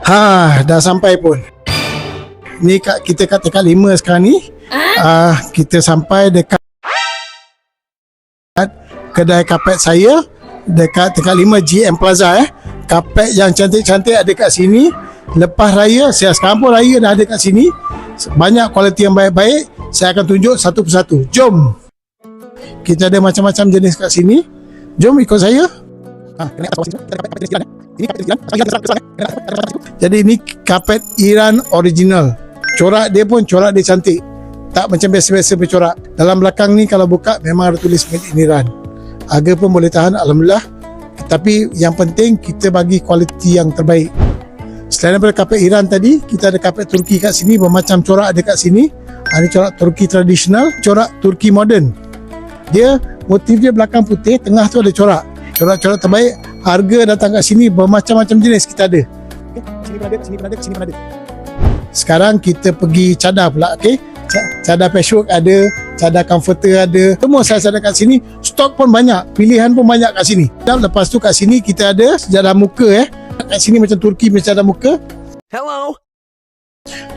Dah sampai pun. Ni kita kat tingkat 5 sekarang ni. Kita sampai dekat kedai kapet saya dekat tingkat 5 GM Plaza. Kapet yang cantik-cantik ada kat sini. Lepas raya, sekarang pun raya dah ada kat sini. Banyak kualiti yang baik-baik. Saya akan tunjuk satu persatu. Jom. Kita ada macam-macam jenis kat sini. Jom ikut saya. Jadi ini kapet Iran original. Corak dia pun corak dia cantik. Tak macam biasa-biasa bercorak. Dalam belakang ni kalau buka memang ada tulis made in Iran. Harga pun boleh tahan, alhamdulillah. Tapi yang penting kita bagi kualiti yang terbaik. Selain daripada kapet Iran tadi, kita ada kapet Turki kat sini. Bermacam corak ada kat sini. Ada corak Turki tradisional, corak Turki modern. Dia motif dia belakang putih, tengah tu ada corak. Corak-corak terbaik. Harga datang kat sini bermacam-macam jenis kita ada. Sini pun ada, sini pun ada, sini pun ada. Sekarang kita pergi cadar pula, okey? Cadar patchwork ada, cadar comforter ada. Semua saiz ada kat sini. Stok pun banyak, pilihan pun banyak kat sini. Dan lepas tu kat sini kita ada sejadah muka Kat sini macam Turki punya sejadah muka. Hello.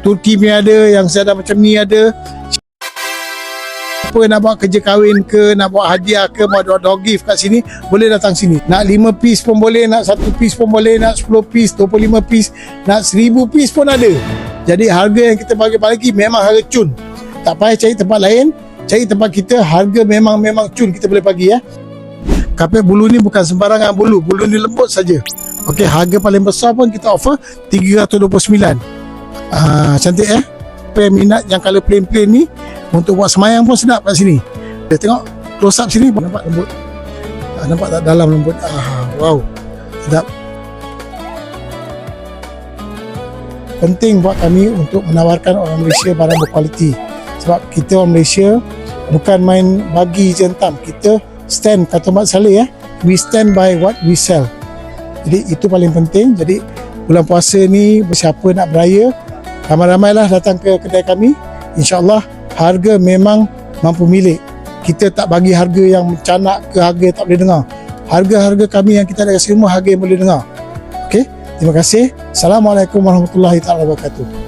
Turki punya ada, yang sejadah macam ni ada. Apa nak buat kerja kahwin ke, nak buat hadiah ke, mau dog gift kat sini, boleh datang sini. Nak 5 piece pun boleh, nak 1 piece pun boleh, nak 10 piece, 25 piece, nak 1000 piece pun ada. Jadi harga yang kita bagi memang harga cun. Tak payah cari tempat lain, cari tempat kita, harga memang cun kita boleh bagi Kapet bulu ni bukan sembarangan bulu ni lembut saja. Okey, harga paling besar pun kita offer 329. Cantik Apa yang minat yang color plain ni, untuk buat semayang pun sedap kat sini. Dia tengok close up sini, nampak lembut. Nampak tak dalam lembut. Wow, sedap. Penting buat kami untuk menawarkan orang Malaysia barang berkualiti. Sebab kita orang Malaysia bukan main bagi je hentam. Kita stand, kata Mak Saleh we stand by what we sell. Jadi itu paling penting. Jadi bulan puasa ni, bersiapa nak beraya, ramai-ramailah datang ke kedai kami. InsyaAllah harga memang mampu milik. Kita tak bagi harga yang mencanak ke harga tak boleh dengar. Harga-harga kami yang kita ada kat semua harga yang boleh dengar. Okey, terima kasih. Assalamualaikum warahmatullahi wabarakatuh.